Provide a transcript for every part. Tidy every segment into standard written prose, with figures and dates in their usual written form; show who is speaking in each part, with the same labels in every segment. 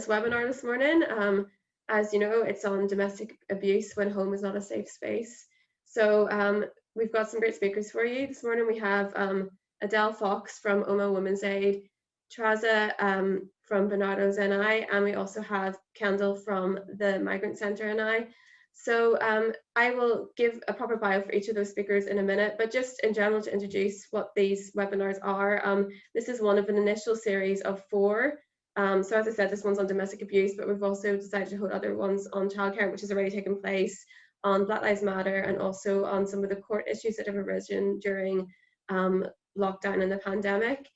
Speaker 1: this webinar this morning. As you know, it's on domestic abuse when home is not a safe space. So we've got some great speakers for you. This morning we have Adele Fox from OMA Women's Aid, Traza from Bernardo's NI, and we also have Kendall from the Migrant Centre NI. So I will give a proper bio for each of those speakers in a minute, but just in general to introduce what these webinars are. This is one of an initial series of 4. So as I said, this one's on domestic abuse, but we've also decided to hold other ones on childcare, which has already taken place, on Black Lives Matter, and also on some of the court issues that have arisen during lockdown and the pandemic.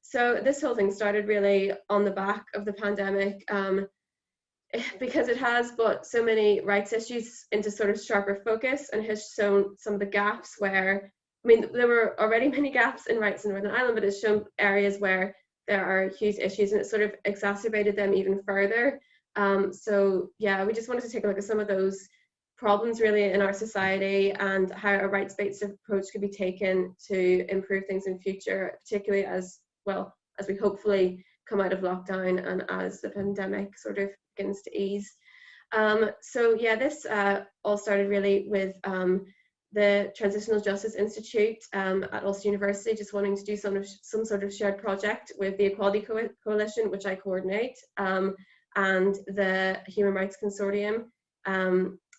Speaker 1: So this whole thing started really on the back of the pandemic, because it has brought so many rights issues into sort of sharper focus and has shown some of the gaps where, I mean, there were already many gaps in rights in Northern Ireland, but it's shown areas where there are huge issues, and it sort of exacerbated them even further. So yeah, we just wanted to take a look at some of those problems really in our society and how a rights-based approach could be taken to improve things in future, particularly as well as we hopefully come out of lockdown and as the pandemic sort of begins to ease. So yeah, this all started really with the Transitional Justice Institute at Ulster University, just wanting to do some sort of shared project with the Equality Coalition, which I coordinate, and the Human Rights Consortium,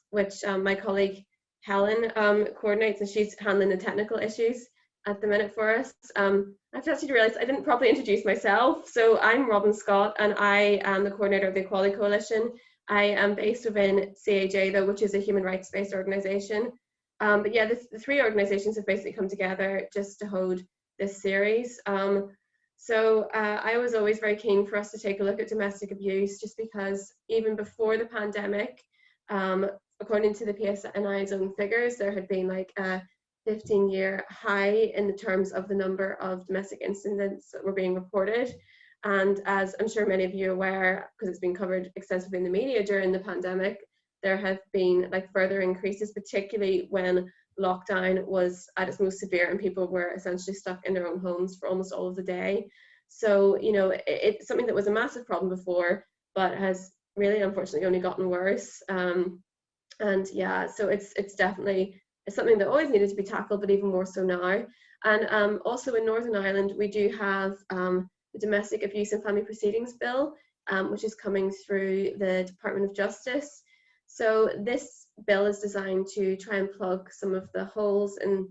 Speaker 1: which my colleague Helen coordinates, and she's handling the technical issues at the minute for us. I've actually realised I didn't properly introduce myself. So I'm Robin Scott, and I am the coordinator of the Equality Coalition. I am based within CAJ, though, which is a human rights-based organisation. But yeah, the 3 organisations have basically come together just to hold this series. So I was always very keen for us to take a look at domestic abuse, just because even before the pandemic, according to the PSNI's own figures, there had been like a 15-year high in the terms of the number of domestic incidents that were being reported. And as I'm sure many of you are aware, because it's been covered extensively in the media during the pandemic, there have been like further increases, particularly when lockdown was at its most severe and people were essentially stuck in their own homes for almost all of the day. So, you know, it's something that was a massive problem before, but has really unfortunately only gotten worse. And yeah, so it's definitely something that always needed to be tackled, but even more so now. And also in Northern Ireland, we do have the Domestic Abuse and Family Proceedings Bill, which is coming through the Department of Justice. So this bill is designed to try and plug some of the holes in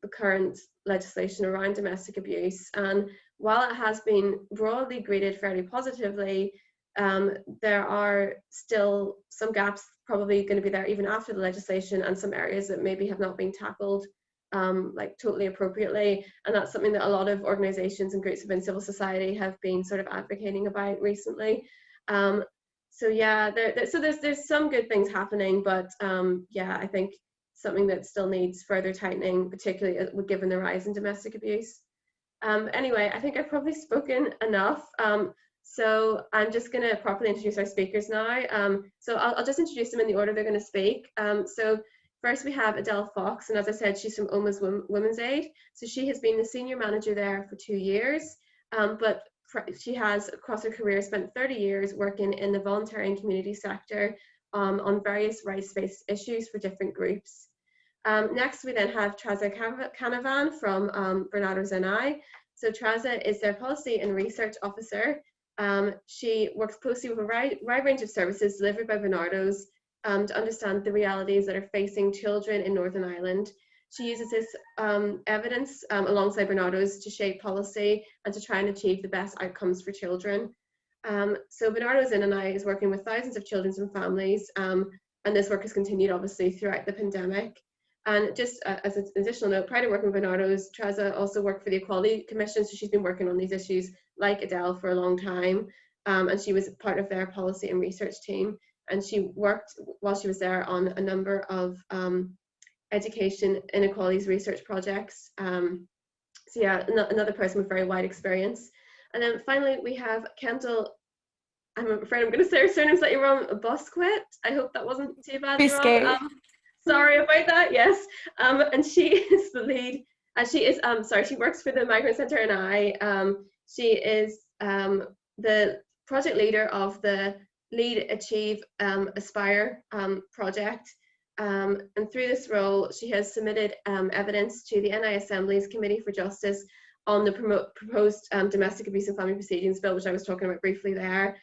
Speaker 1: the current legislation around domestic abuse. And while it has been broadly greeted fairly positively, there are still some gaps probably going to be there even after the legislation, and some areas that maybe have not been tackled like totally appropriately. And that's something that a lot of organisations and groups within civil society have been sort of advocating about recently. So yeah, there's some good things happening, but yeah, I think something that still needs further tightening, particularly given the rise in domestic abuse. Anyway, I think I've probably spoken enough. So I'm just going to properly introduce our speakers now. So I'll just introduce them in the order they're going to speak. So first we have Adele Fox, and as I said, she's from OMA's Women's Aid. So she has been the senior manager there for 2 years, but she has, across her career, spent 30 years working in the voluntary and community sector on various rights-based issues for different groups. Next, we then have Traza Canavan from Bernardo's NI. So Traza is their policy and research officer. She works closely with a wide range of services delivered by Bernardo's to understand the realities that are facing children in Northern Ireland. She uses this evidence alongside Bernardo's to shape policy and to try and achieve the best outcomes for children. So Bernardo's NI is working with thousands of children and families, and this work has continued obviously throughout the pandemic. And just as an additional note, prior to working with Bernardo's, Traza also worked for the Equality Commission, so she's been working on these issues like Adele for a long time, and she was part of their policy and research team. And she worked while she was there on a number of education inequalities research projects. So yeah, another person with very wide experience. And then finally we have Kendall, I'm afraid I'm going to say her surname slightly wrong, Bosquet. I hope that wasn't too bad wrong. Sorry about that, yes. And she is the lead, she works for the Migrant Centre NI. She is the project leader of the Lead, Achieve, Aspire project. And through this role, she has submitted evidence to the NI Assembly's Committee for Justice on the proposed Domestic Abuse and Family Proceedings Bill, which I was talking about briefly there,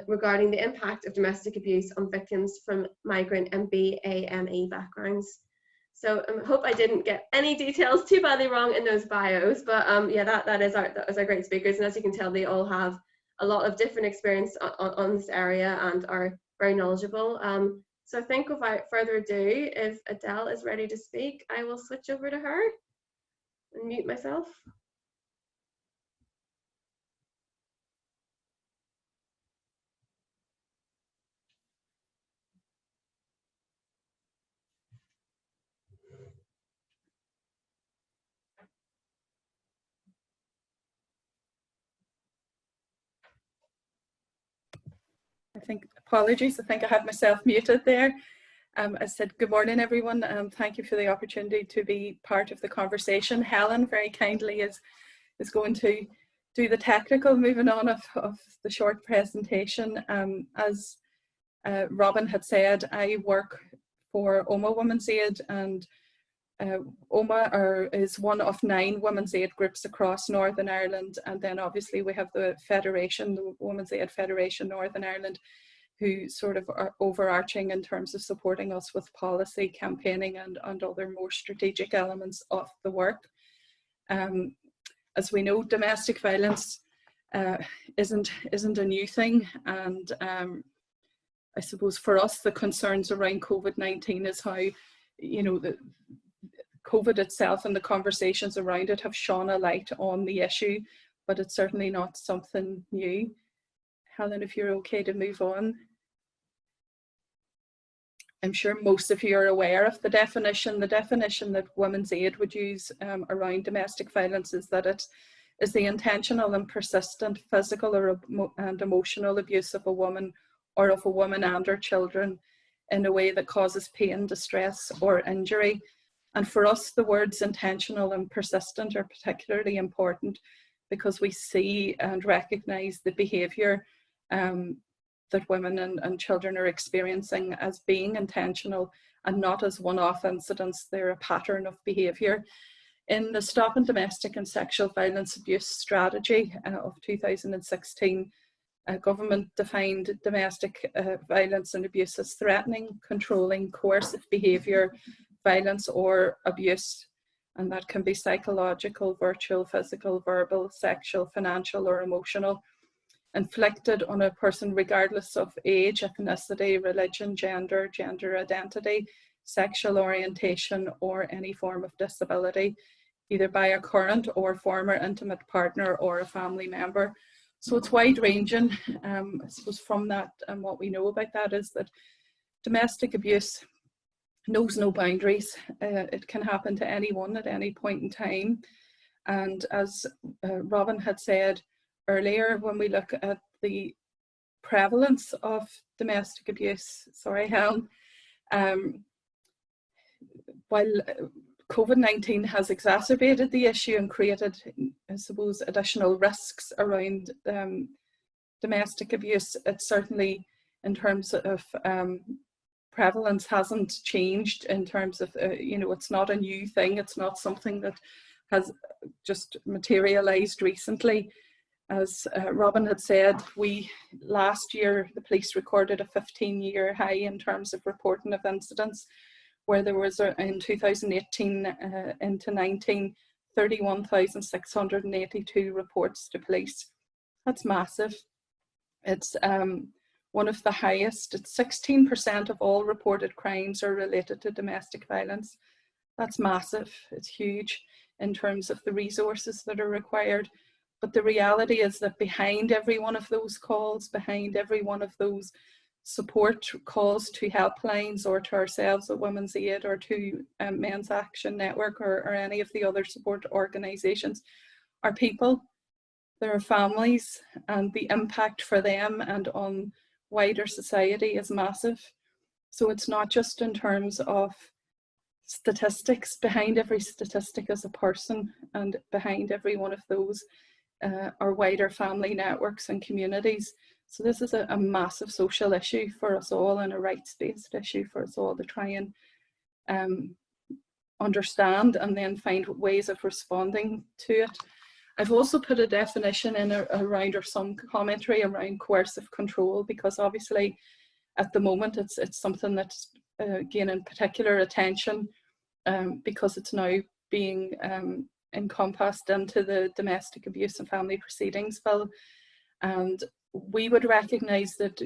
Speaker 1: regarding the impact of domestic abuse on victims from migrant and BAME backgrounds. So I hope I didn't get any details too badly wrong in those bios, but yeah, that is our great speakers, and as you can tell, they all have a lot of different experience on this area and are very knowledgeable. So I think without further ado, if Adele is ready to speak, I will switch over to her and mute myself.
Speaker 2: Apologies, I think I had myself muted there. I said good morning everyone, and thank you for the opportunity to be part of the conversation. Helen very kindly is going to do the technical moving on of the short presentation. As Robin had said, I work for OMA Women's Aid, and OMA is one of 9 Women's Aid groups across Northern Ireland, and then obviously we have the Federation, the Women's Aid Federation Northern Ireland, who sort of are overarching in terms of supporting us with policy, campaigning and other more strategic elements of the work. As we know, domestic violence isn't a new thing, and I suppose for us the concerns around COVID-19 is how, you know, the COVID itself and the conversations around it have shone a light on the issue, but it's certainly not something new. Helen, if you're okay to move on. I'm sure most of you are aware of the definition. The definition that Women's Aid would use around domestic violence is that it is the intentional and persistent physical and emotional abuse of a woman or of a woman and her children in a way that causes pain, distress or injury. And for us, the words intentional and persistent are particularly important because we see and recognise the behaviour that women and children are experiencing as being intentional and not as one-off incidents. They're a pattern of behaviour. In the Stopping Domestic and Sexual Violence Abuse Strategy of 2016, government defined domestic violence and abuse as threatening, controlling, coercive behaviour, violence or abuse, and that can be psychological, virtual, physical, verbal, sexual, financial or emotional, inflicted on a person regardless of age, ethnicity, religion, gender identity, sexual orientation or any form of disability, either by a current or former intimate partner or a family member. So it's wide ranging. I suppose from that, and what we know about that is that domestic abuse knows no boundaries. It can happen to anyone at any point in time. And as Robin had said earlier, when we look at the prevalence of domestic abuse, sorry Helen, while COVID-19 has exacerbated the issue and created, I suppose, additional risks around domestic abuse, it certainly, in terms of prevalence, hasn't changed in terms of, you know, it's not a new thing. It's not something that has just materialized recently. As Robin had said, last year, the police recorded a 15-year high in terms of reporting of incidents, where there was, in 2018 into 19, 31,682 reports to police. That's massive. It's one of the highest. It's 16% of all reported crimes are related to domestic violence. That's massive. It's huge in terms of the resources that are required. But the reality is that behind every one of those calls, behind every one of those support calls to helplines or to ourselves at Women's Aid or to Men's Action Network or any of the other support organisations, are people. There are families, and the impact for them and on wider society is massive. So it's not just in terms of statistics. Behind every statistic is a person, and behind every one of those are wider family networks and communities. So this is a massive social issue for us all, and a rights-based issue for us all to try and understand and then find ways of responding to it. I've also put a definition in around, or some commentary around, coercive control, because obviously at the moment it's something that's gaining particular attention because it's now being encompassed into the Domestic Abuse and Family Proceedings Bill. And we would recognise that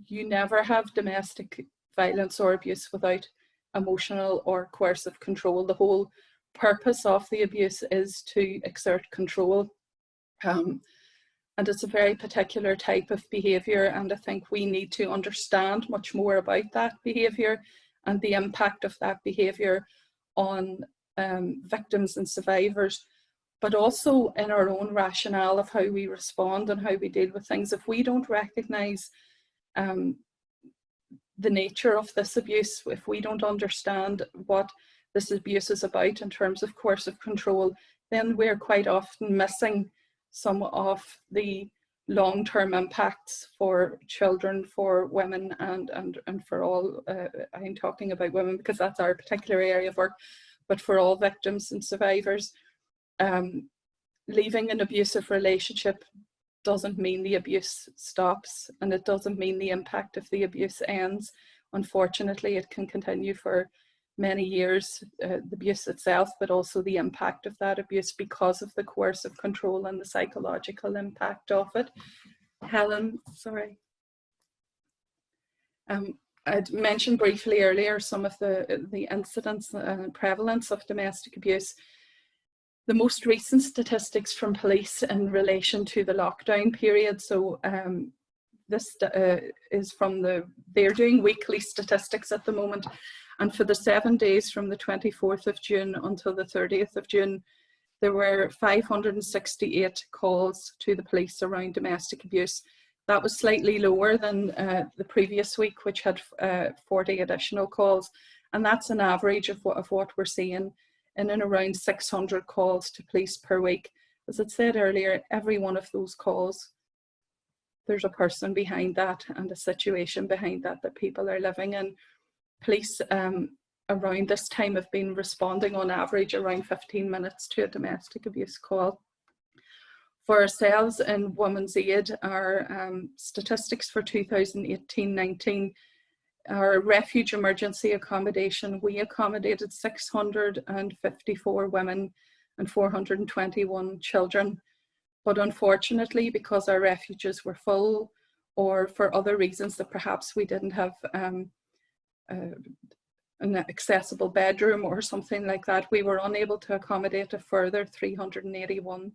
Speaker 2: you never have domestic violence or abuse without emotional or coercive control. The whole purpose of the abuse is to exert control. And it's a very particular type of behaviour, and I think we need to understand much more about that behaviour and the impact of that behaviour on victims and survivors, but also in our own rationale of how we respond and how we deal with things. If we don't recognise the nature of this abuse, if we don't understand what this abuse is about in terms of coercive control, then we're quite often missing some of the long-term impacts for children, for women, and for all, I'm talking about women because that's our particular area of work, but for all victims and survivors. Leaving an abusive relationship doesn't mean the abuse stops, and it doesn't mean the impact of the abuse ends. Unfortunately, it can continue for many years, the abuse itself, but also the impact of that abuse because of the coercive control and the psychological impact of it. Helen, sorry. I'd mentioned briefly earlier some of the incidents and prevalence of domestic abuse. The most recent statistics from police in relation to the lockdown period, so this is from they're doing weekly statistics at the moment, and for the 7 days from the 24th of June until the 30th of June, there were 568 calls to the police around domestic abuse. That was slightly lower than the previous week, which had 40 additional calls, and that's an average of what we're seeing in and around 600 calls to police per week. As I said earlier, every one of those calls, there's a person behind that and a situation behind that that people are living in. Police around this time have been responding on average around 15 minutes to a domestic abuse call. For ourselves in Women's Aid, our statistics for 2018-19, our refuge emergency accommodation, we accommodated 654 women and 421 children. But unfortunately, because our refuges were full, or for other reasons that perhaps we didn't have an accessible bedroom or something like that, we were unable to accommodate a further 381.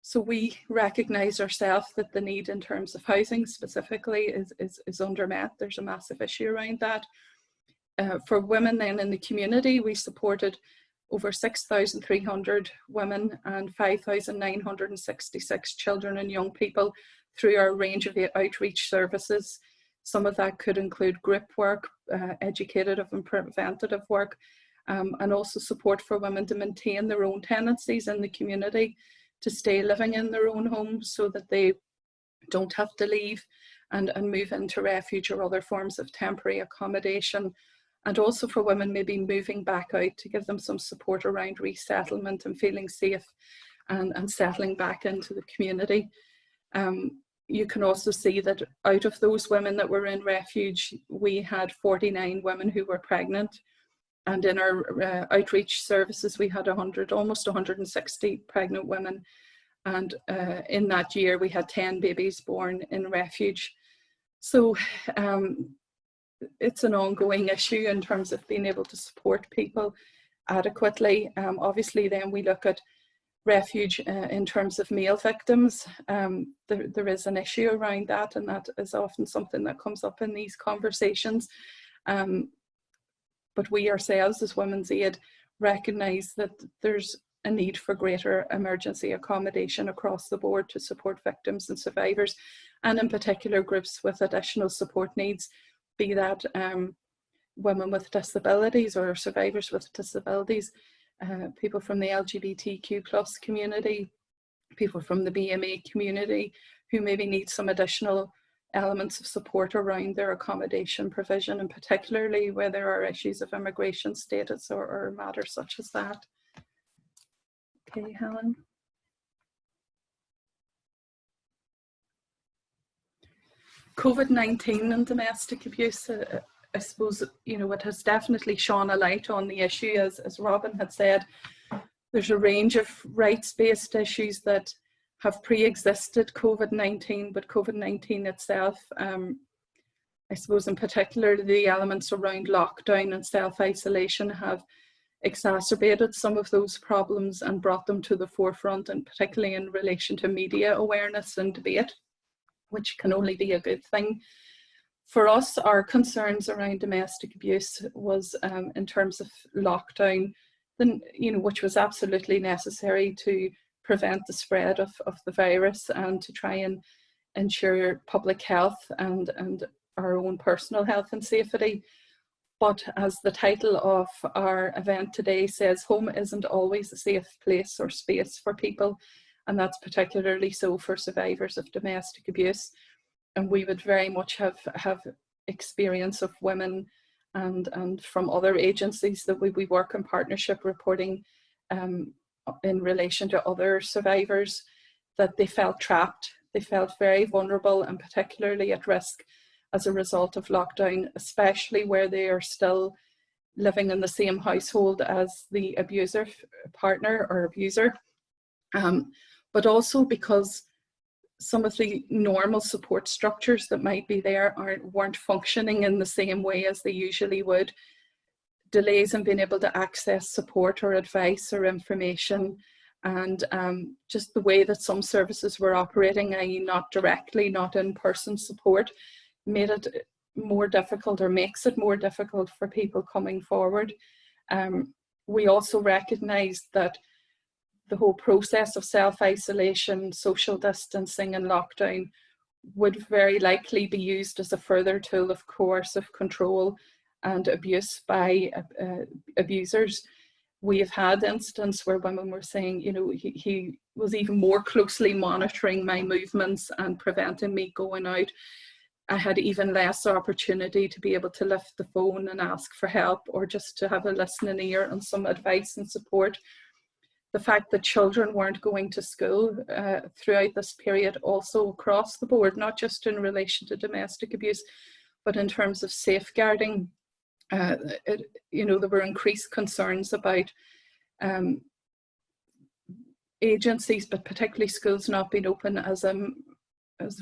Speaker 2: So we recognise ourselves that the need in terms of housing specifically is undermet. There's a massive issue around that. For women then in the community, we supported over 6,300 women and 5,966 children and young people through our range of outreach services. Some of that could include group work, educative and preventative work, and also support for women to maintain their own tenancies in the community, to stay living in their own homes so that they don't have to leave and move into refuge or other forms of temporary accommodation. And also for women maybe moving back out, to give them some support around resettlement and feeling safe and settling back into the community. You can also see that out of those women that were in refuge, we had 49 women who were pregnant. And in our outreach services, we had almost 160 pregnant women. And in that year, we had 10 babies born in refuge. So it's an ongoing issue in terms of being able to support people adequately. Obviously, then we look at refuge in terms of male victims. There is an issue around that, and that is often something that comes up in these conversations. But we ourselves as Women's Aid recognise that there's a need for greater emergency accommodation across the board to support victims and survivors, and in particular groups with additional support needs, be that women with disabilities or survivors with disabilities, people from the LGBTQ+ community, people from the BMA community who maybe need some additional elements of support around their accommodation provision, and particularly where there are issues of immigration status or matters such as that. Okay, Helen. COVID-19 and domestic abuse, I suppose, you know, it has definitely shone a light on the issue. As Robin had said, there's a range of rights-based issues that have pre-existed COVID-19, but COVID-19 itself, I suppose in particular the elements around lockdown and self-isolation have exacerbated some of those problems and brought them to the forefront, and particularly in relation to media awareness and debate, which can only be a good thing. For us, our concerns around domestic abuse was in terms of lockdown, then, you know, which was absolutely necessary to prevent the spread of the virus and to try and ensure public health and our own personal health and safety. But as the title of our event today says, home isn't always a safe place or space for people, and that's particularly so for survivors of domestic abuse. And we would very much have experience of women and from other agencies that we work in partnership reporting in relation to other survivors, that they felt trapped, they felt very vulnerable and particularly at risk as a result of lockdown, especially where they are still living in the same household as the abuser partner or abuser. But also because some of the normal support structures that might be there weren't functioning in the same way as they usually would. Delays in being able to access support or advice or information, and just the way that some services were operating, i.e. not directly, not in-person support, made it more difficult, or makes it more difficult for people coming forward. We also recognised that the whole process of self-isolation, social distancing and lockdown would very likely be used as a further tool of coercive control and abuse by abusers. We have had instances where women were saying, you know, he was even more closely monitoring my movements and preventing me going out. I had even less opportunity to be able to lift the phone and ask for help, or just to have a listening ear and some advice and support. The fact that children weren't going to school throughout this period, also across the board, not just in relation to domestic abuse, but in terms of safeguarding, you know, there were increased concerns about agencies, but particularly schools, not being open as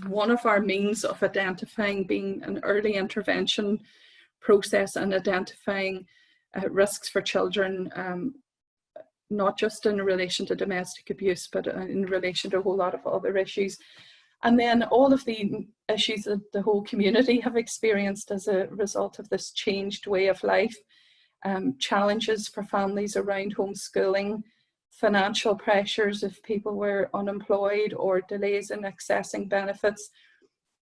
Speaker 2: one of our means of identifying, being an early intervention process and identifying risks for children, not just in relation to domestic abuse, but in relation to a whole lot of other issues. And then all of the issues that the whole community have experienced as a result of this changed way of life, challenges for families around homeschooling, financial pressures if people were unemployed, or delays in accessing benefits.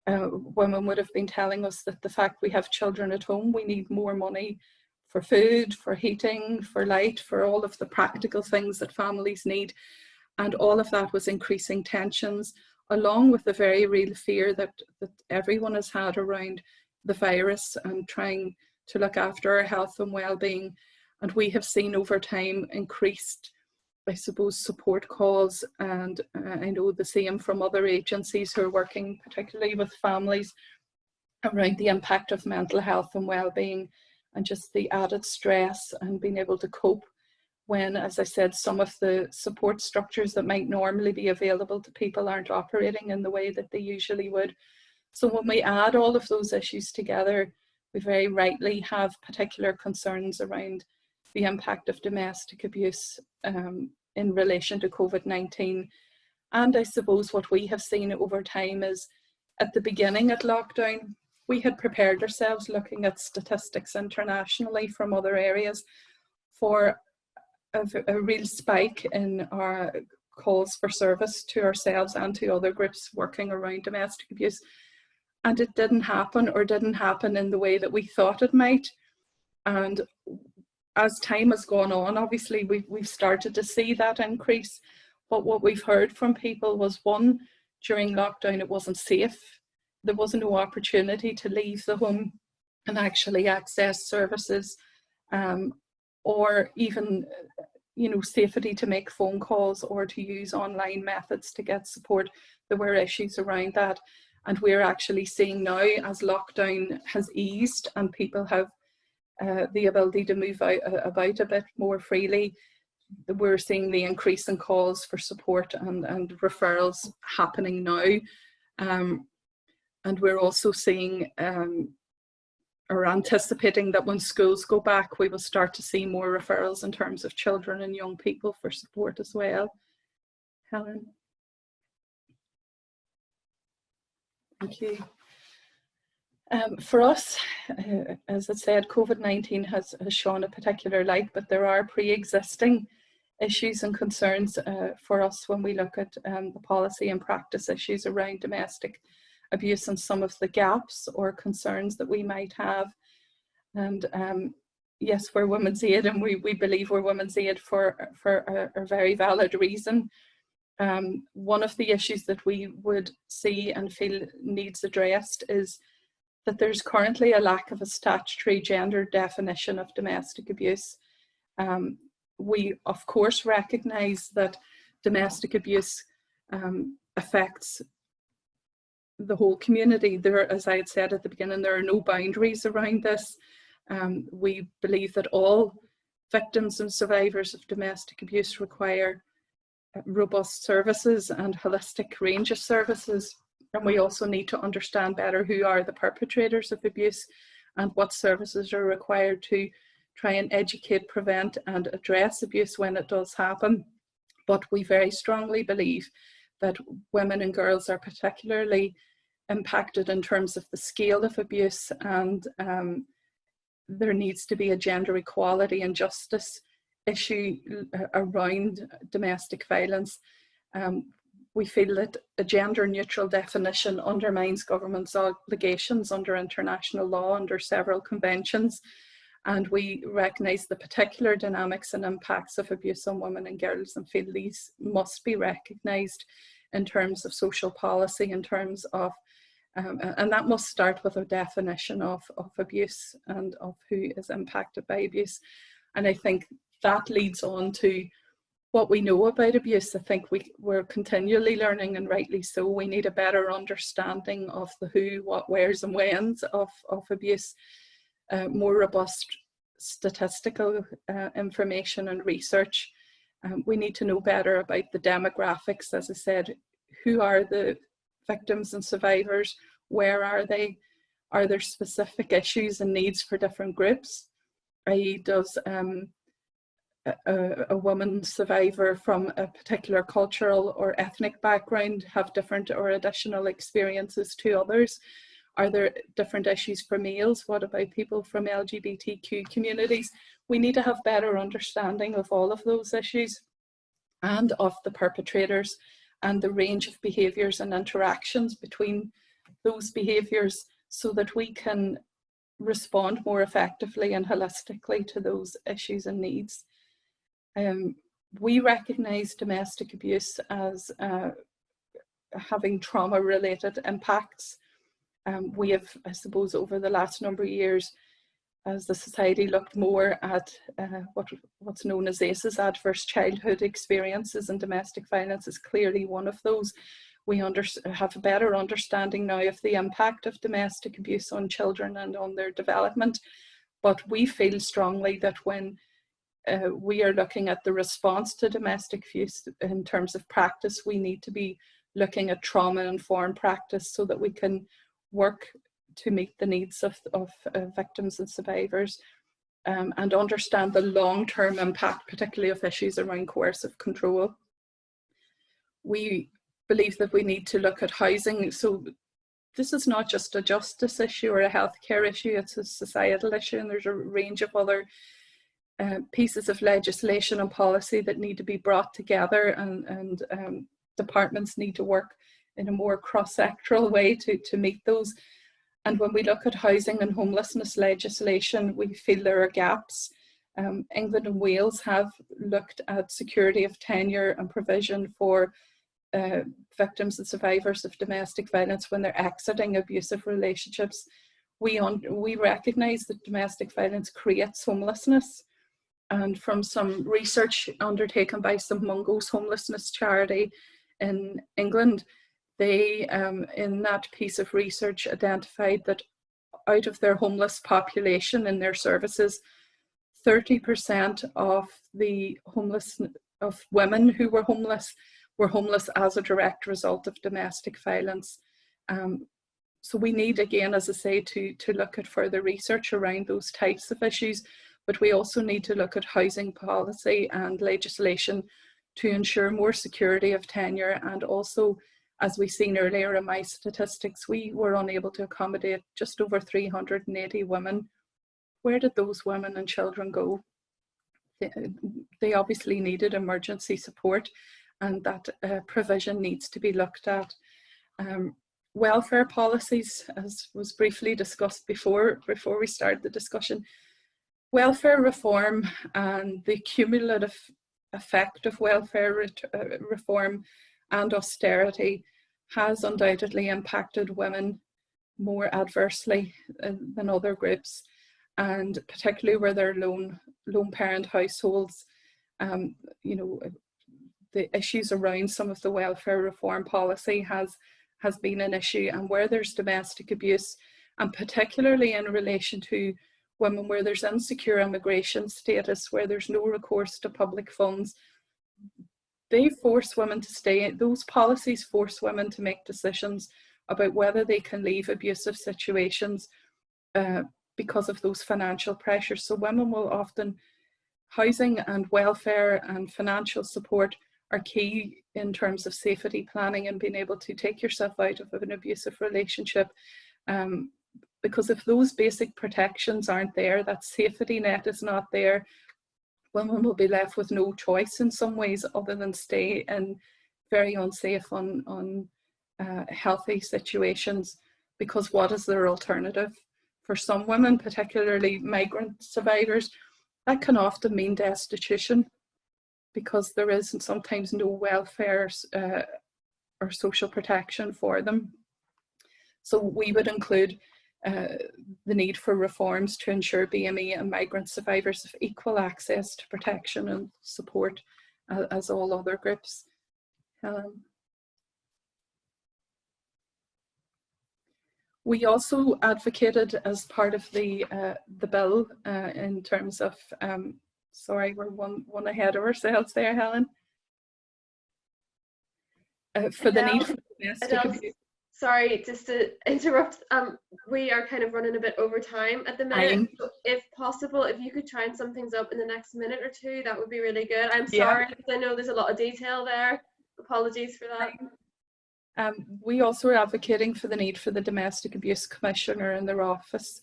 Speaker 2: Women would have been telling us that the fact we have children at home, we need more money for food, for heating, for light, for all of the practical things that families need. And all of that was increasing tensions, along with the very real fear that everyone has had around the virus and trying to look after our health and well-being. And we have seen over time increased, I suppose, support calls, and I know the same from other agencies who are working particularly with families around the impact of mental health and well-being, and just the added stress and being able to cope when, as I said, some of the support structures that might normally be available to people aren't operating in the way that they usually would. So when we add all of those issues together, we very rightly have particular concerns around the impact of domestic abuse in relation to COVID-19. And I suppose what we have seen over time is, at the beginning at lockdown, we had prepared ourselves looking at statistics internationally from other areas for a real spike in our calls for service to ourselves and to other groups working around domestic abuse. And it didn't happen, or didn't happen in the way that we thought it might. And as time has gone on, obviously we've started to see that increase. But what we've heard from people was, one, during lockdown it wasn't safe. There wasn't no opportunity to leave the home and actually access services, or even safety to make phone calls or to use online methods to get support. There were issues around that, and we're actually seeing now, as lockdown has eased and people have the ability to move about a bit more freely, we're seeing the increase in calls for support and referrals happening now. And we're also seeing or anticipating that when schools go back, we will start to see more referrals in terms of children and young people for support as well. Helen. Thank you. For us, as I said, COVID-19 has shone a particular light, but there are pre-existing issues and concerns for us when we look at the policy and practice issues around domestic abuse and some of the gaps or concerns that we might have. And yes, we're Women's Aid, and we believe we're Women's Aid for a very valid reason. One of the issues that we would see and feel needs addressed is that there's currently a lack of a statutory gender definition of domestic abuse. We of course recognise that domestic abuse affects the whole community. There, as I had said at the beginning, there are no boundaries around this. We believe that all victims and survivors of domestic abuse require robust services and holistic range of services. And we also need to understand better who are the perpetrators of abuse and what services are required to try and educate, prevent and address abuse when it does happen. But we very strongly believe that women and girls are particularly impacted in terms of the scale of abuse, and there needs to be a gender equality and justice issue around domestic violence. We feel that a gender neutral definition undermines government's obligations under international law, under several conventions, and we recognise the particular dynamics and impacts of abuse on women and girls and feel these must be recognised in terms of social policy, in terms of, and that must start with a definition of abuse and of who is impacted by abuse. And I think that leads on to what we know about abuse. I think we're continually learning, and rightly so. We need a better understanding of the who, what, wheres and whens of abuse, more robust statistical information and research. We need to know better about the demographics, as I said. Who are the victims and survivors? Where are they? Are there specific issues and needs for different groups? i.e. does a woman survivor from a particular cultural or ethnic background have different or additional experiences to others? Are there different issues for males? What about people from LGBTQ communities? We need to have better understanding of all of those issues and of the perpetrators and the range of behaviours and interactions between those behaviours, so that we can respond more effectively and holistically to those issues and needs. We recognise domestic abuse as having trauma-related impacts. We have, I suppose, over the last number of years, as the society looked more at what's known as ACEs, adverse childhood experiences, and domestic violence is clearly one of those. We have a better understanding now of the impact of domestic abuse on children and on their development. But we feel strongly that when we are looking at the response to domestic abuse in terms of practice, we need to be looking at trauma-informed practice so that we can work to meet the needs of victims and survivors, and understand the long-term impact, particularly of issues around coercive control. We believe that we need to look at housing. So this is not just a justice issue or a healthcare issue, it's a societal issue, and there's a range of other pieces of legislation and policy that need to be brought together, and departments need to work in a more cross-sectoral way to meet those. And when we look at housing and homelessness legislation, we feel there are gaps. England and Wales have looked at security of tenure and provision for victims and survivors of domestic violence when they're exiting abusive relationships. We recognise that domestic violence creates homelessness, and from some research undertaken by St Mungo's homelessness charity in England, they in that piece of research identified that out of their homeless population in their services, 30% of women who were homeless as a direct result of domestic violence. So we need, again, as I say, to look at further research around those types of issues, but we also need to look at housing policy and legislation to ensure more security of tenure. And also, as we've seen earlier in my statistics, we were unable to accommodate just over 380 women. Where did those women and children go? They obviously needed emergency support, and that provision needs to be looked at. Welfare policies, as was briefly discussed before we started the discussion, welfare reform and the cumulative effect of welfare reform and austerity has undoubtedly impacted women more adversely than other groups, and particularly where they're lone parent households. You know, the issues around some of the welfare reform policy has been an issue, and where there's domestic abuse, and particularly in relation to women where there's insecure immigration status, where there's no recourse to public funds, they force women to stay. Those policies force women to make decisions about whether they can leave abusive situations because of those financial pressures. So women will often, housing and welfare and financial support are key in terms of safety planning and being able to take yourself out of an abusive relationship. Because if those basic protections aren't there, that safety net is not there, women will be left with no choice in some ways other than stay in very unsafe, unhealthy situations, because what is their alternative? For some women, particularly migrant survivors, that can often mean destitution, because there is sometimes no welfare or social protection for them. So we would include the need for reforms to ensure BME and migrant survivors have equal access to protection and support as all other groups. We also advocated as part of the bill in terms of, sorry, we're one ahead of ourselves there, Helen. For the need for domestic abuse.
Speaker 1: Sorry, just to interrupt, we are kind of running a bit over time at the minute. So if possible, if you could try and sum things up in the next minute or two, that would be really good. I'm sorry, because I know there's a lot of detail there. Apologies for that.
Speaker 2: We also are advocating for the need for the Domestic Abuse Commissioner in their office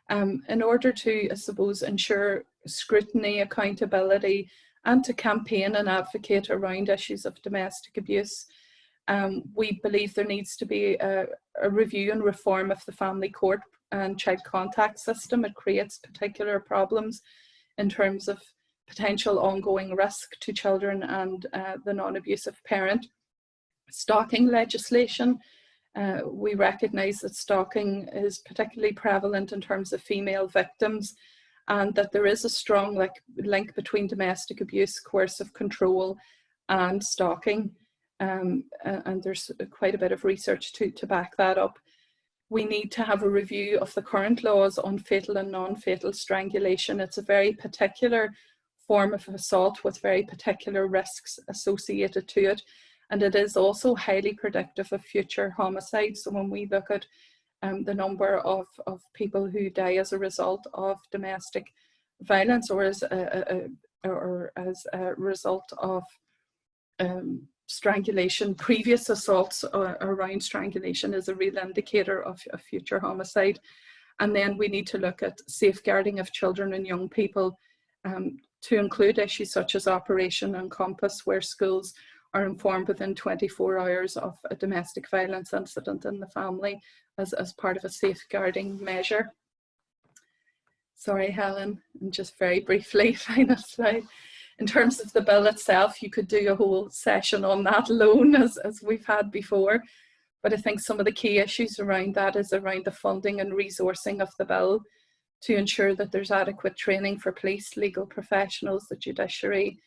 Speaker 2: in order to, I suppose, ensure scrutiny, accountability, and to campaign and advocate around issues of domestic abuse. We believe there needs to be a review and reform of the family court and child contact system. It creates particular problems in terms of potential ongoing risk to children and the non-abusive parent. Stalking legislation. We recognise that stalking is particularly prevalent in terms of female victims, and that there is a strong link between domestic abuse, coercive control, and stalking. And there's quite a bit of research to back that up. We need to have a review of the current laws on fatal and non-fatal strangulation. It's a very particular form of assault with very particular risks associated to it, and it is also highly predictive of future homicides. So when we look at the number of people who die as a result of domestic violence or as a result of strangulation, previous assaults around strangulation is a real indicator of future homicide. And then we need to look at safeguarding of children and young people to include issues such as Operation Encompass, where schools are informed within 24 hours of a domestic violence incident in the family as part of a safeguarding measure. Sorry, Helen, and just very briefly, final slide. in terms of the bill itself, you could do a whole session on that alone, as we've had before. But I think some of the key issues around that is around the funding and resourcing of the bill to ensure that there's adequate training for police, legal professionals, the judiciary,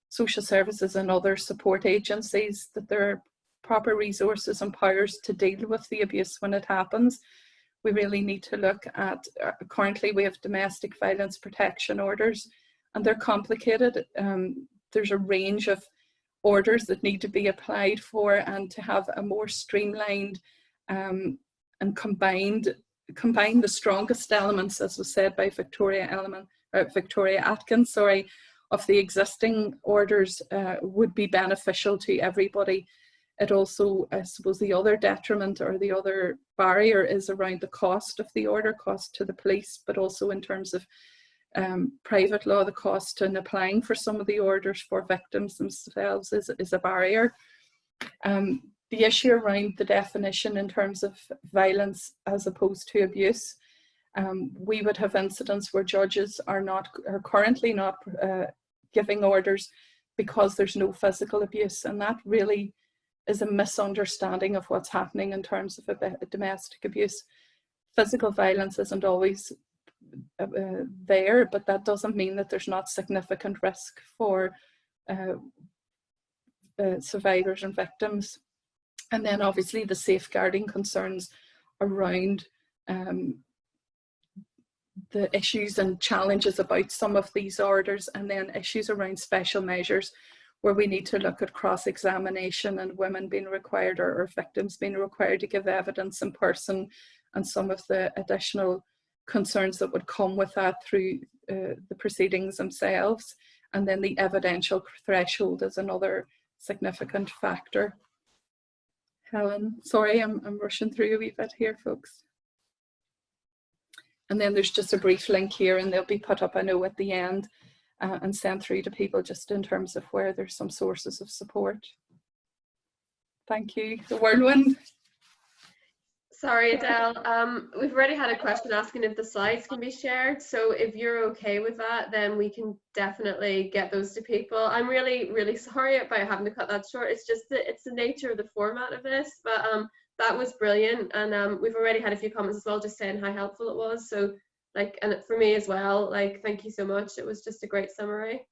Speaker 2: social services and other support agencies, that there are proper resources and powers to deal with the abuse when it happens. We really need to look at, currently we have domestic violence protection orders, and they're complicated. There's a range of orders that need to be applied for, and to have a more streamlined and combine the strongest elements, as was said by Victoria Atkins, of the existing orders would be beneficial to everybody. It also, I suppose, the other detriment or the other barrier is around the cost of the order, cost to the police, but also in terms of private law, the cost in applying for some of the orders for victims themselves is a barrier. The issue around the definition in terms of violence as opposed to abuse, we would have incidents where judges are currently not giving orders because there's no physical abuse, and that really is a misunderstanding of what's happening in terms of domestic abuse. Physical violence isn't always there, but that doesn't mean that there's not significant risk for survivors and victims. And then obviously the safeguarding concerns around the issues and challenges about some of these orders, and then issues around special measures where we need to look at cross-examination and women being required or victims being required to give evidence in person, and some of the additional concerns that would come with that through the proceedings themselves. And then the evidential threshold is another significant factor. Helen, sorry, I'm rushing through a wee bit here, folks. And then there's just a brief link here, and they'll be put up, I know, at the end and sent through to people just in terms of where there's some sources of support. Thank you. The whirlwind.
Speaker 1: Sorry, Adele. We've already had a question asking if the slides can be shared. So if you're okay with that, then we can definitely get those to people. I'm really, really sorry about having to cut that short. It's just that it's the nature of the format of this. But that was brilliant, and we've already had a few comments as well, just saying how helpful it was. So, like, and for me as well, like, thank you so much. It was just a great summary.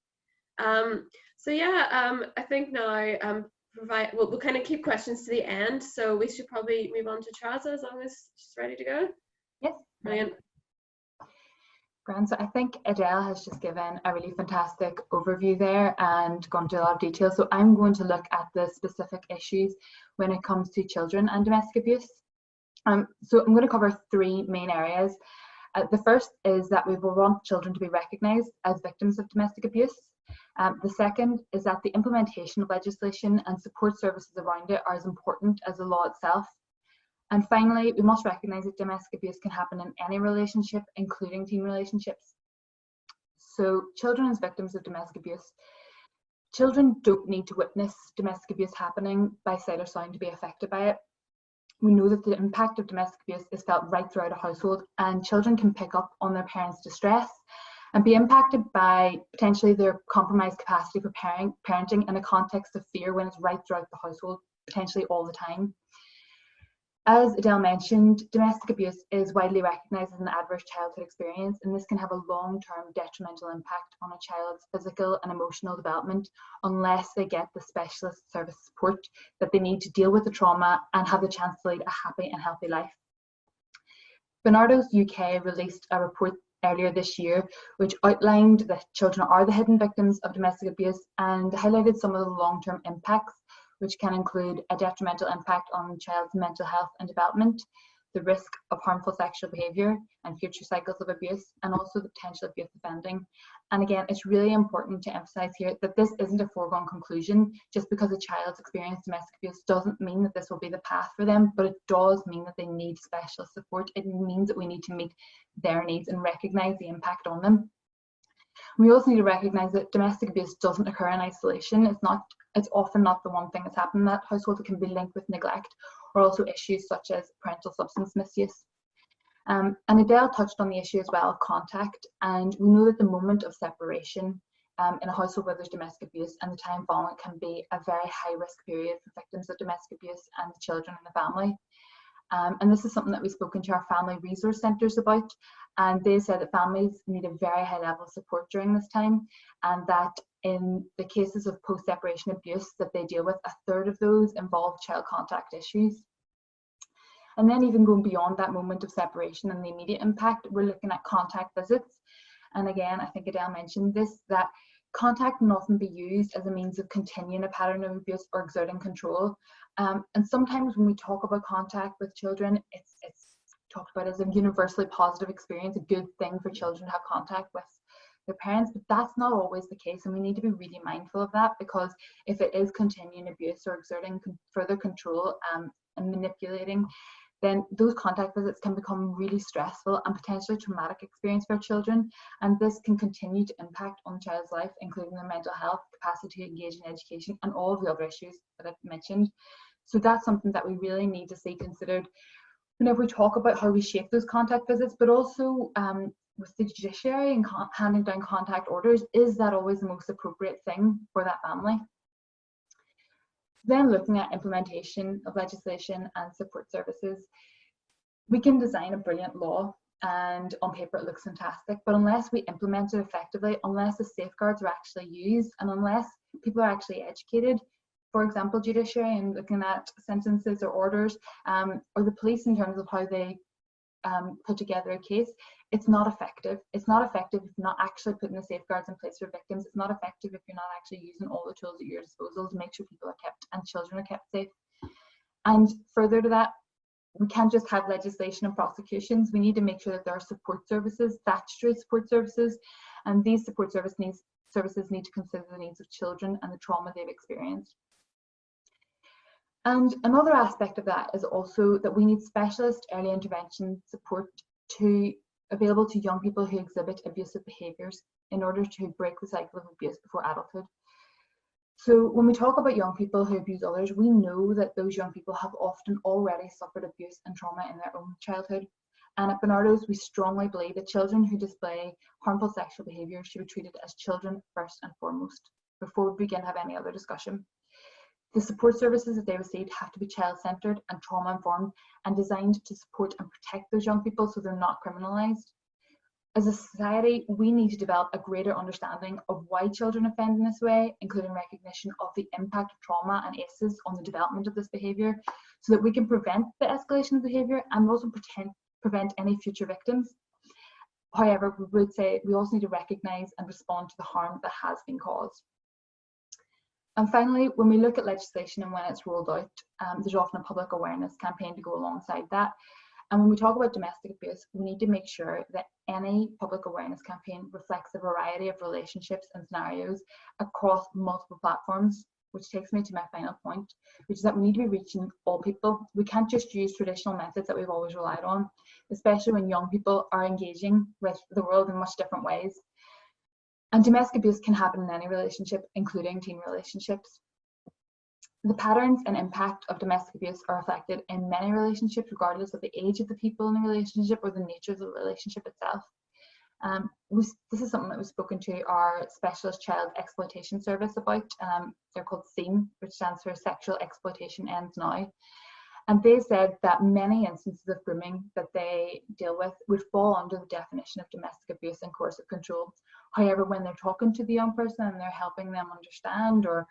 Speaker 1: So yeah, I think now we'll kind of keep questions to the end, so we should probably move on to Traza as long as she's ready to go.
Speaker 3: Yes.
Speaker 1: Brilliant.
Speaker 3: Grand. So I think Adele has just given a really fantastic overview there and gone into a lot of detail. So I'm going to look at the specific issues when it comes to children and domestic abuse. So I'm going to cover three main areas. The first is that we will want children to be recognised as victims of domestic abuse. The second is that the implementation of legislation and support services around it are as important as the law itself. And finally, we must recognise that domestic abuse can happen in any relationship, including teen relationships. So children as victims of domestic abuse. Children don't need to witness domestic abuse happening by sight or sound to be affected by it. We know that the impact of domestic abuse is felt right throughout a household, and children can pick up on their parents' distress and be impacted by potentially their compromised capacity for parenting in a context of fear when it's right throughout the household, potentially all the time. As Adele mentioned, domestic abuse is widely recognised as an adverse childhood experience, and this can have a long-term detrimental impact on a child's physical and emotional development unless they get the specialist service support that they need to deal with the trauma and have the chance to lead a happy and healthy life. Barnardo's UK released a report earlier this year which outlined that children are the hidden victims of domestic abuse and highlighted some of the long-term impacts, which can include a detrimental impact on the child's mental health and development, the risk of harmful sexual behaviour and future cycles of abuse, and also the potential of youth offending. And again, it's really important to emphasise here that this isn't a foregone conclusion. Just because a child's experienced domestic abuse doesn't mean that this will be the path for them, but it does mean that they need special support. It means that we need to meet their needs and recognise the impact on them. We also need to recognise that domestic abuse doesn't occur in isolation. It's often not the one thing that's happened in that household. It can be linked with neglect or also issues such as parental substance misuse. And Adele touched on the issue as well of contact, and we know that the moment of separation in a household where there's domestic abuse, and the time following can be a very high risk period for victims of domestic abuse and the children in the family. And this is something that we've spoken to our family resource centres about, and they said that families need a very high level of support during this time, and that in the cases of post-separation abuse that they deal with, a third of those involve child contact issues. And then even going beyond that moment of separation and the immediate impact, we're looking at contact visits. And again, I think Adele mentioned this, that contact can often be used as a means of continuing a pattern of abuse or exerting control. And sometimes when we talk about contact with children, it's talked about as a universally positive experience, a good thing for children to have contact with their parents, but that's not always the case, and we need to be really mindful of that, because if it is continuing abuse or exerting further control and manipulating, then those contact visits can become really stressful and potentially traumatic experience for children, and this can continue to impact on the child's life, including their mental health, capacity to engage in education, and all of the other issues that I've mentioned. So that's something that we really need to see considered whenever we talk about how we shape those contact visits, but also with the judiciary and handing down contact orders, is that always the most appropriate thing for that family? Then looking at implementation of legislation and support services, we can design a brilliant law and on paper it looks fantastic, but unless we implement it effectively, unless the safeguards are actually used, and unless people are actually educated, for example, judiciary and looking at sentences or orders, or the police in terms of how they put together a case, it's not effective. It's not effective if you're not actually putting the safeguards in place for victims. It's not effective if you're not actually using all the tools at your disposal to make sure people are kept and children are kept safe. And further to that, we can't just have legislation and prosecutions. We need to make sure that there are support services, statutory support services, and these support services need to consider the needs of children and the trauma they've experienced. And another aspect of that is also that we need specialist early intervention support available to young people who exhibit abusive behaviours in order to break the cycle of abuse before adulthood. So when we talk about young people who abuse others, we know that those young people have often already suffered abuse and trauma in their own childhood. And at Bernardo's, we strongly believe that children who display harmful sexual behaviour should be treated as children first and foremost, before we begin to have any other discussion. The support services that they receive have to be child-centred and trauma-informed and designed to support and protect those young people so they're not criminalised. As a society, we need to develop a greater understanding of why children offend in this way, including recognition of the impact of trauma and ACEs on the development of this behaviour, so that we can prevent the escalation of behaviour and also prevent any future victims. However, we would say we also need to recognise and respond to the harm that has been caused. And finally, when we look at legislation and when it's rolled out, there's often a public awareness campaign to go alongside that. And when we talk about domestic abuse, we need to make sure that any public awareness campaign reflects a variety of relationships and scenarios across multiple platforms, which takes me to my final point, which is that we need to be reaching all people. We can't just use traditional methods that we've always relied on, especially when young people are engaging with the world in much different ways. And domestic abuse can happen in any relationship, including teen relationships. The patterns and impact of domestic abuse are reflected in many relationships, regardless of the age of the people in the relationship or the nature of the relationship itself. This is something that we've spoken to our Specialist Child Exploitation Service about. They're called SEAM, which stands for Sexual Exploitation Ends Now. And they said that many instances of grooming that they deal with would fall under the definition of domestic abuse and coercive control. However, when they're talking to the young person and they're helping them understand or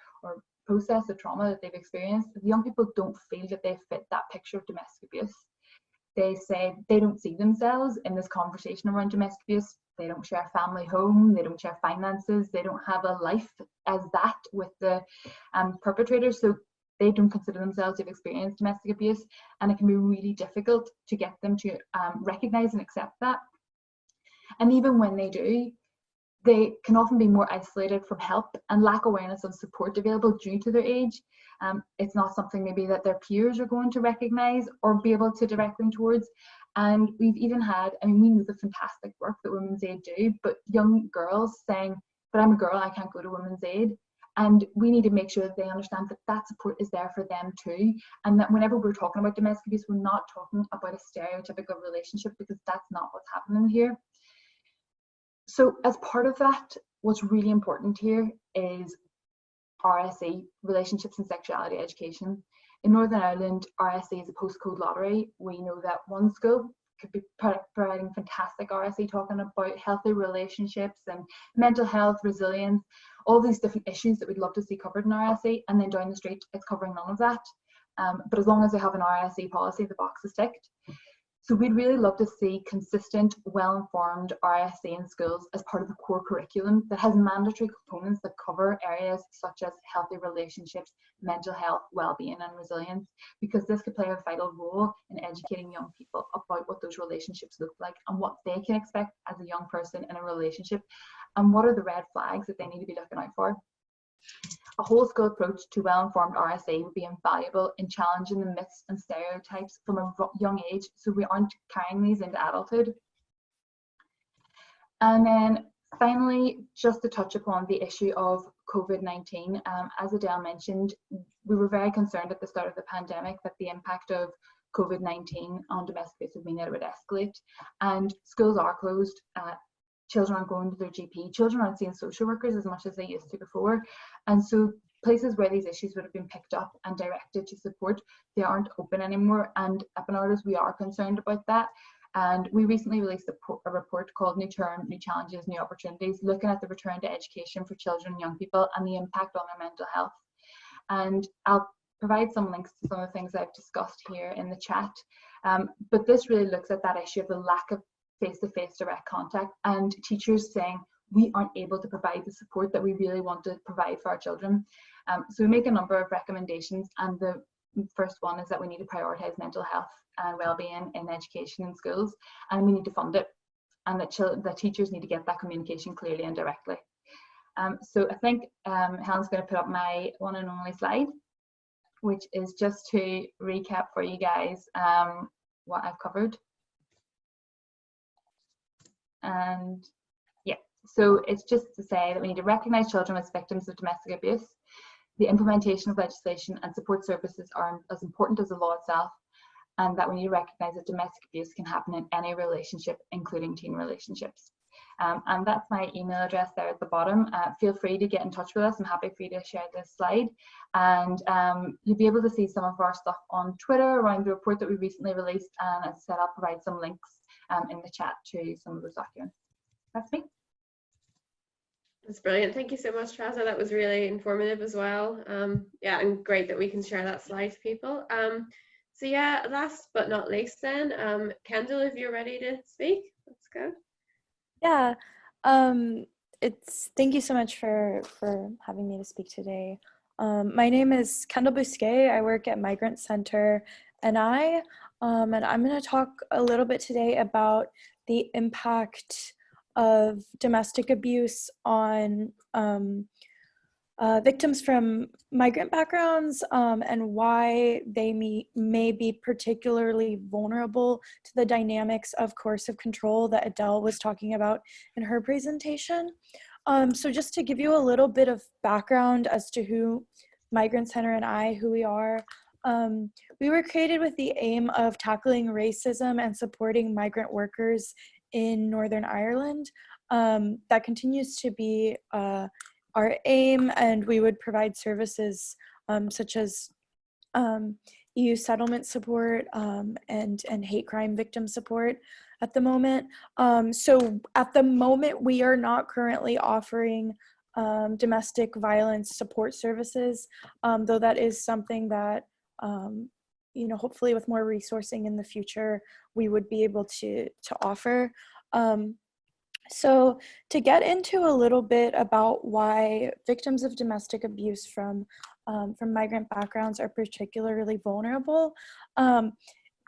Speaker 3: process the trauma that they've experienced, the young people don't feel that they fit that picture of domestic abuse. They say they don't see themselves in this conversation around domestic abuse. They don't share a family home, they don't share finances, they don't have a life as that with the perpetrators. So they don't consider themselves to have experienced domestic abuse, and it can be really difficult to get them to recognise and accept that. And even when they do, they can often be more isolated from help and lack awareness of support available due to their age. It's not something maybe that their peers are going to recognise or be able to direct them towards. And we've even had, I mean, we know the fantastic work that Women's Aid do, but young girls saying, but I'm a girl, I can't go to Women's Aid. And we need to make sure that they understand that that support is there for them too. And that whenever we're talking about domestic abuse, we're not talking about a stereotypical relationship, because that's not what's happening here. So as part of that, what's really important here is RSE, Relationships and Sexuality Education. In Northern Ireland, RSE is a postcode lottery. We know that one school could be providing fantastic RSE, talking about healthy relationships and mental health, resilience, all these different issues that we'd love to see covered in RSE, and then down the street, it's covering none of that. But as long as they have an RSE policy, the box is ticked. So we'd really love to see consistent, well-informed RSE in schools as part of the core curriculum that has mandatory components that cover areas such as healthy relationships, mental health, well-being and resilience, because this could play a vital role in educating young people about what those relationships look like and what they can expect as a young person in a relationship, and what are the red flags that they need to be looking out for. A whole school approach to well-informed RSE would be invaluable in challenging the myths and stereotypes from a young age, so we aren't carrying these into adulthood. And then finally, just to touch upon the issue of COVID-19, as Adele mentioned, we were very concerned at the start of the pandemic that the impact of COVID-19 on domestic abuse would mean that it would escalate, and schools are closed. Children aren't going to their GP, children aren't seeing social workers as much as they used to before, and so places where these issues would have been picked up and directed to support, they aren't open anymore, and at Bernardo's we are concerned about that. And we recently released a report called New Term, New Challenges, New Opportunities, looking at the return to education for children and young people and the impact on their mental health. And I'll provide some links to some of the things I've discussed here in the chat, but this really looks at that issue of the lack of face-to-face direct contact and teachers saying we aren't able to provide the support that we really want to provide for our children. So we make a number of recommendations, and the first one is that we need to prioritise mental health and well-being in education in schools, and we need to fund it, and that teachers need to get that communication clearly and directly. So I think Helen's going to put up my one and only slide, which is just to recap for you guys what I've covered. And yeah, so it's just to say that we need to recognise children as victims of domestic abuse. The implementation of legislation and support services are as important as the law itself, and that we need to recognise that domestic abuse can happen in any relationship, including teen relationships. And that's my email address there at the bottom. Feel free to get in touch with us. I'm happy for you to share this slide. And you'll be able to see some of our stuff on Twitter around the report that we recently released. And as I said, I'll provide some links in the chat to some of those documents. That's me.
Speaker 1: That's brilliant. Thank you so much, Traza. That was really informative as well. Yeah, and great that we can share that slide to people. So yeah, last but not least then, Kendall, if you're ready to speak, let's go.
Speaker 4: Yeah, thank you so much for having me to speak today. My name is Kendall Bousquet. I work at Migrant Center, and I'm going to talk a little bit today about the impact of domestic abuse on victims from migrant backgrounds and why they may be particularly vulnerable to the dynamics of coercive control that Adele was talking about in her presentation. So just to give you a little bit of background as to who Migrant Center and who we are, we were created with the aim of tackling racism and supporting migrant workers in Northern Ireland. That continues to be our aim, and we would provide services such as EU settlement support and hate crime victim support at the moment. So at the moment, we are not currently offering domestic violence support services, though that is something that, hopefully with more resourcing in the future, we would be able to offer. So to get into a little bit about why victims of domestic abuse from migrant backgrounds are particularly vulnerable,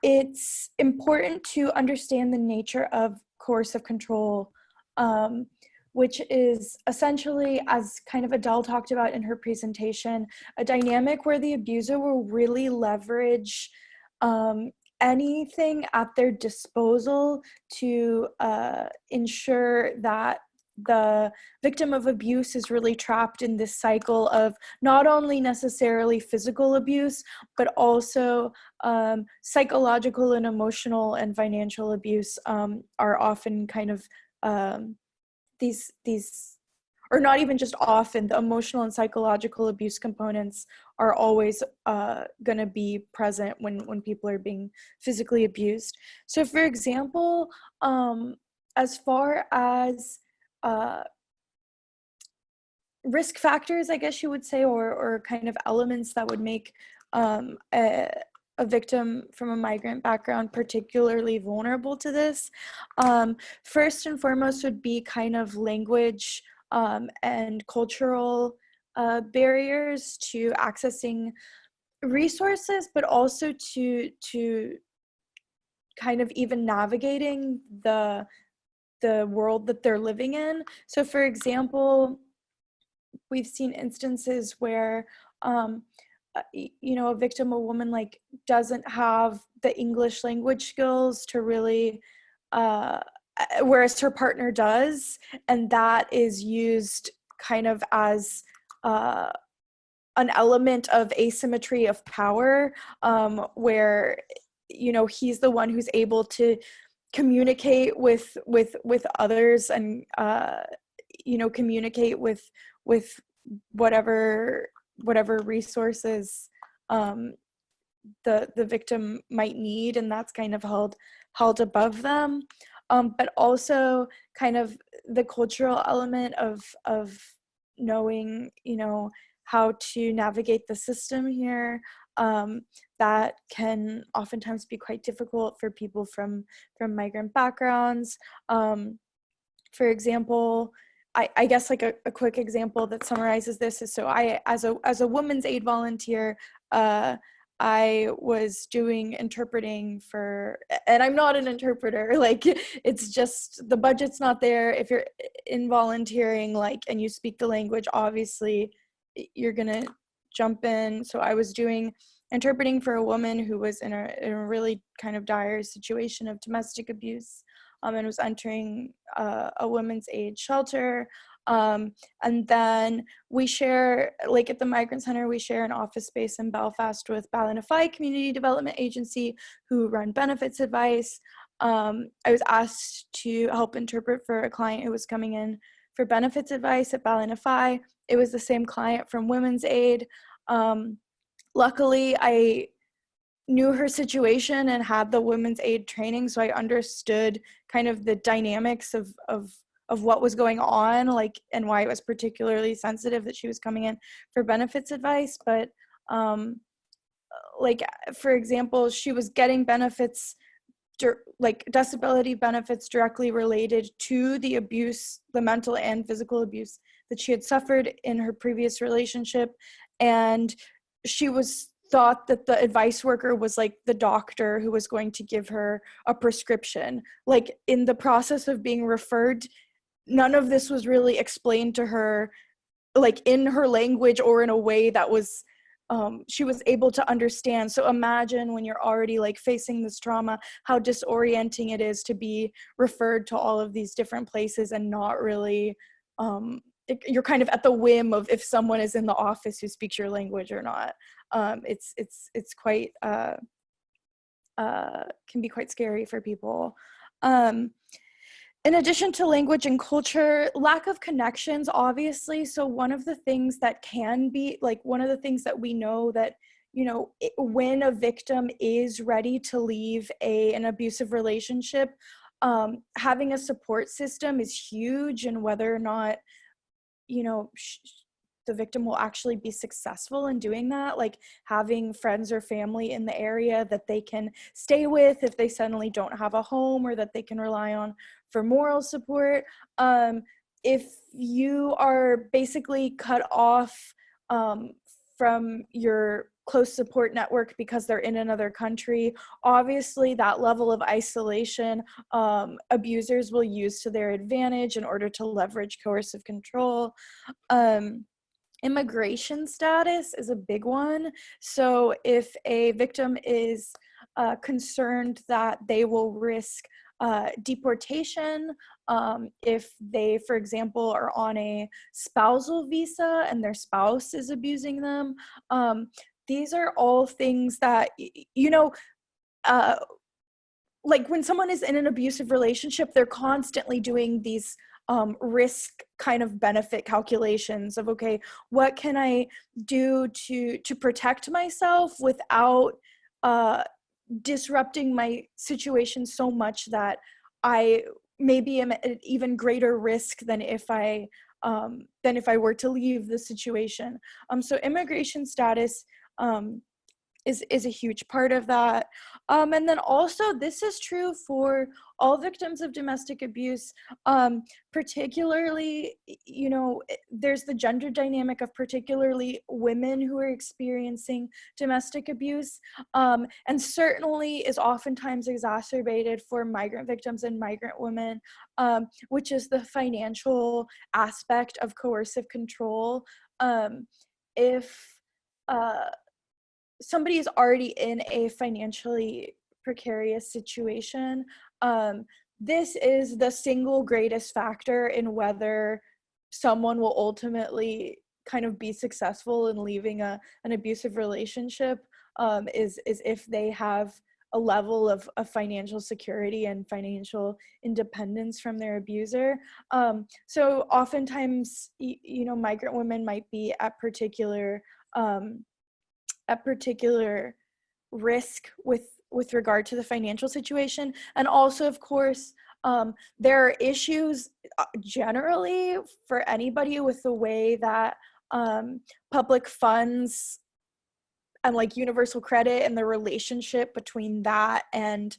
Speaker 4: it's important to understand the nature of coercive control, which is essentially, as kind of Adele talked about in her presentation, a dynamic where the abuser will really leverage anything at their disposal to ensure that the victim of abuse is really trapped in this cycle of not only necessarily physical abuse, but also psychological and emotional and financial abuse are often kind of these or not even just often, the emotional and psychological abuse components are always going to be present when people are being physically abused. So for example, as far as risk factors, I guess you would say, or kind of elements that would make a victim from a migrant background particularly vulnerable to this. First and foremost would be kind of language and cultural barriers to accessing resources, but also to kind of even navigating the world that they're living in. So for example, we've seen instances where you know, a victim, a woman, like doesn't have the English language skills to really whereas her partner does, and that is used kind of as an element of asymmetry of power, where, you know, he's the one who's able to communicate with others and you know, communicate with whatever resources the victim might need, and that's kind of held above them. But also kind of the cultural element of knowing, you know, how to navigate the system here, that can oftentimes be quite difficult for people from migrant backgrounds. For example, I guess like a quick example that summarizes this is, so I, as a women's aid volunteer, I was doing interpreting for, and I'm not an interpreter, like it's just the budget's not there. If you're in volunteering, like, and you speak the language, obviously you're gonna jump in. So I was doing interpreting for a woman who was in a really kind of dire situation of domestic abuse, and was entering a women's aid shelter. And then we share, like at the Migrant Center, we share an office space in Belfast with Ballinafi Community Development Agency, who run benefits advice. I was asked to help interpret for a client who was coming in for benefits advice at Ballinafi. It was the same client from Women's Aid. Luckily, I knew her situation and had the women's aid training, so I understood kind of the dynamics of what was going on, like, and why it was particularly sensitive that she was coming in for benefits advice. But like, for example, she was getting benefits, like disability benefits, directly related to the abuse, the mental and physical abuse that she had suffered in her previous relationship. And she was thought that the advice worker was like the doctor who was going to give her a prescription. Like, in the process of being referred, none of this was really explained to her, like in her language or in a way that was she was able to understand. So imagine when you're already like facing this trauma, how disorienting it is to be referred to all of these different places and not really you're kind of at the whim of if someone is in the office who speaks your language or not. It's quite can be quite scary for people. In addition to language and culture, lack of connections, obviously. So one of the things that can be, like, one of the things that we know that, you know, when a victim is ready to leave an abusive relationship, having a support system is huge, and whether or not, you know, the victim will actually be successful in doing that, like having friends or family in the area that they can stay with if they suddenly don't have a home, or that they can rely on for moral support. If you are basically cut off from your close support network because they're in another country, obviously that level of isolation abusers will use to their advantage in order to leverage coercive control. Immigration status is a big one. So if a victim is concerned that they will risk deportation, if they, for example, are on a spousal visa and their spouse is abusing them, these are all things that, you know, like when someone is in an abusive relationship, they're constantly doing these risk kind of benefit calculations of, okay, what can I do to protect myself without disrupting my situation so much that I maybe am at an even greater risk than if I were to leave the situation. So immigration status is a huge part of that. And then also, this is true for all victims of domestic abuse, particularly, you know, there's the gender dynamic of particularly women who are experiencing domestic abuse, and certainly is oftentimes exacerbated for migrant victims and migrant women, which is the financial aspect of coercive control. If somebody is already in a financially precarious situation, this is the single greatest factor in whether someone will ultimately kind of be successful in leaving an abusive relationship, is if they have a level of financial security and financial independence from their abuser. So oftentimes, you know, migrant women might be at particular risk with regard to the financial situation. And also, of course, there are issues generally for anybody with the way that public funds and like universal credit and the relationship between that and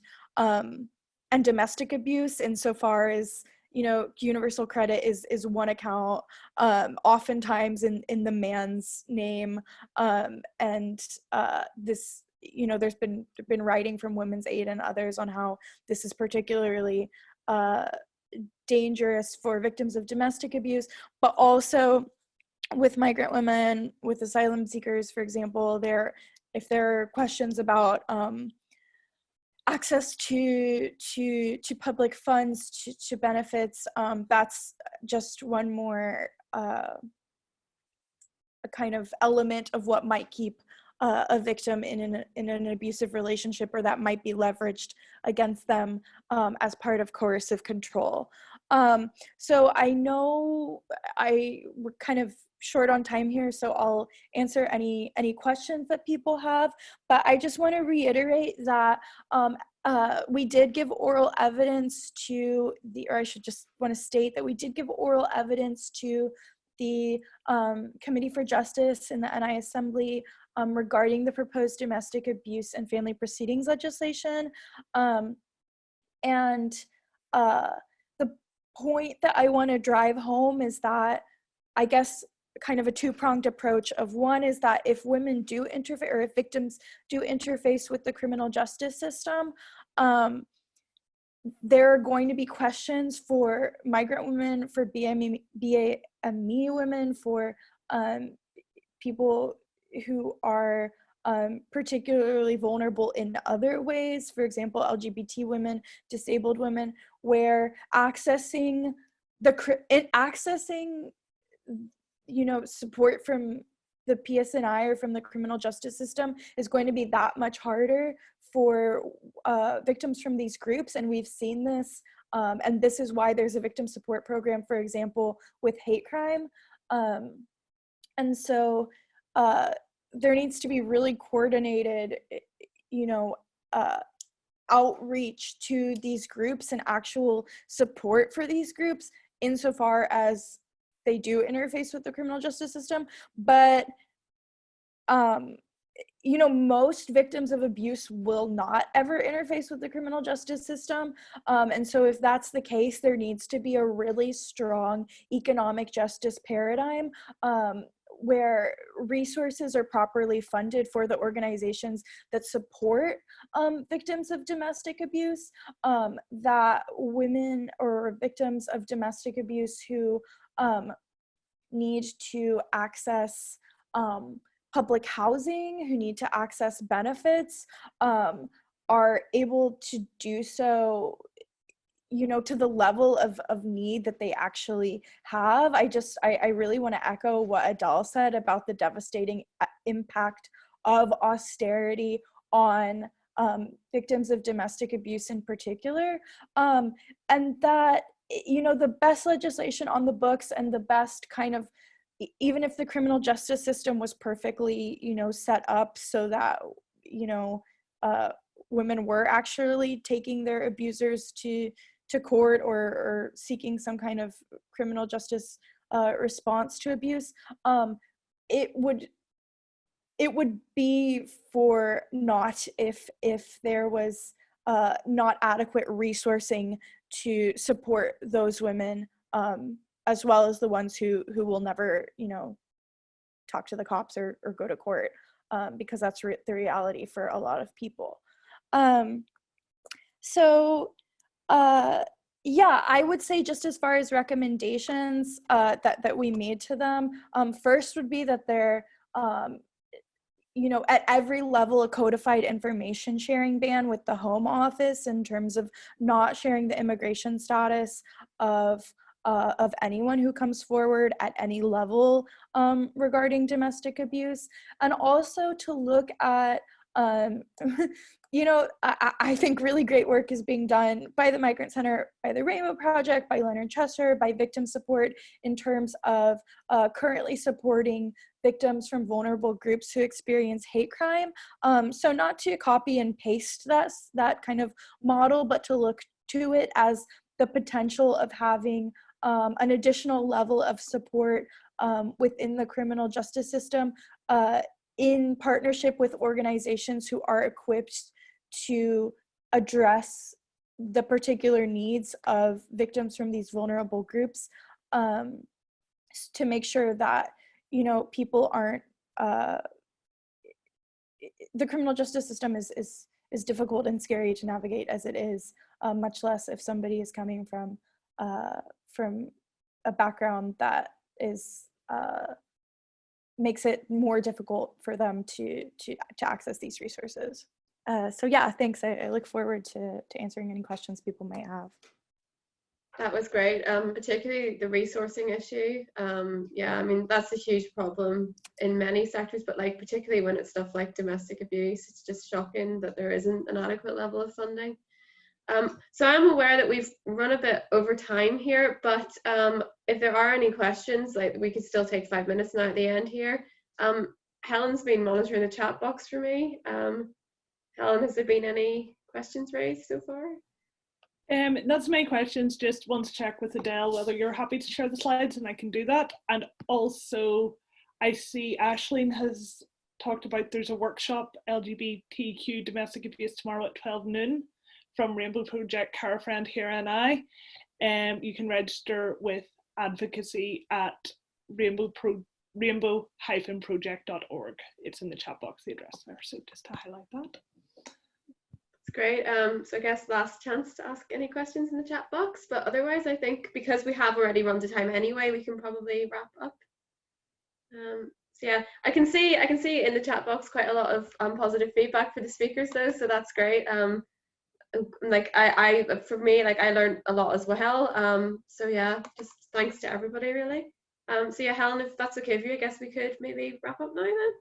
Speaker 4: domestic abuse, insofar as, you know, universal credit is one account, oftentimes in the man's name, and this, you know, there's been writing from Women's Aid and others on how this is particularly dangerous for victims of domestic abuse, but also with migrant women, with asylum seekers, for example, if there are questions about access to public funds, to benefits, that's just one more a kind of element of what might keep a victim in an abusive relationship, or that might be leveraged against them as part of coercive control. So I know we're kind of short on time here, so I'll answer any questions that people have, but I just want to reiterate that we did give oral evidence to I should just want to state that we did give oral evidence to the Committee for Justice in the NI Assembly regarding the proposed domestic abuse and family proceedings legislation. And the point that I want to drive home is that, I guess, kind of a two-pronged approach of, one is that if women do interface, or if victims do interface with the criminal justice system, there are going to be questions for migrant women, for BME women, for people who are particularly vulnerable in other ways, for example, LGBT women, disabled women, where accessing you know, support from the PSNI or from the criminal justice system is going to be that much harder for victims from these groups. And we've seen this, and this is why there's a victim support program, for example, with hate crime. And so there needs to be really coordinated, you know, outreach to these groups and actual support for these groups insofar as they do interface with the criminal justice system. But you know, most victims of abuse will not ever interface with the criminal justice system. And so if that's the case, there needs to be a really strong economic justice paradigm where resources are properly funded for the organizations that support victims of domestic abuse, that women or victims of domestic abuse who need to access public housing, who need to access benefits, are able to do so, you know, to the level of need that they actually have. I really want to echo what Adele said about the devastating impact of austerity on victims of domestic abuse in particular, and that you know, the best legislation on the books and the best kind of, even if the criminal justice system was perfectly, you know, set up so that, you know, women were actually taking their abusers to court or seeking some kind of criminal justice response to abuse, it would be for naught if there was not adequate resourcing to support those women, as well as the ones who will never, you know, talk to the cops or go to court, because that's the reality for a lot of people. Yeah, I would say, just as far as recommendations that we made to them, first would be that they're, you know, at every level, a codified information sharing ban with the Home Office in terms of not sharing the immigration status of anyone who comes forward at any level regarding domestic abuse, and also to look at, you know, I think really great work is being done by the Migrant Center, by the Rainbow Project, by Leonard Chester, by Victim Support, in terms of currently supporting victims from vulnerable groups who experience hate crime. So not to copy and paste that kind of model, but to look to it as the potential of having an additional level of support within the criminal justice system, in partnership with organizations who are equipped to address the particular needs of victims from these vulnerable groups, to make sure that, you know, people aren't, the criminal justice system is difficult and scary to navigate as it is, much less if somebody is coming from a background that is makes it more difficult for them to access these resources. So yeah, thanks. I look forward to answering any questions people might have.
Speaker 1: That was great, particularly the resourcing issue. Yeah, I mean, that's a huge problem in many sectors, but like particularly when it's stuff like domestic abuse, it's just shocking that there isn't an adequate level of funding. So I'm aware that we've run a bit over time here, but if there are any questions, like we could still take 5 minutes now at the end here. Helen's been monitoring the chat box for me. Helen, has there been any questions raised so far?
Speaker 5: That's my questions. Just want to check with Adele whether you're happy to share the slides, and I can do that. And also, I see Aisling has talked about there's a workshop, LGBTQ domestic abuse, tomorrow at 12 noon from Rainbow Project Care Friend Here and I. You can register with advocacy at rainbow-project.org. It's in the chat box, the address there. So just to highlight that.
Speaker 1: Great. So I guess last chance to ask any questions in the chat box, but otherwise I think because we have already run to time anyway, we can probably wrap up. So yeah, I can see in the chat box quite a lot of positive feedback for the speakers though, so that's great. Like for me, like I learned a lot as well. So yeah, just thanks to everybody really. So yeah, Helen, if that's okay with you, I guess we could maybe wrap up now then.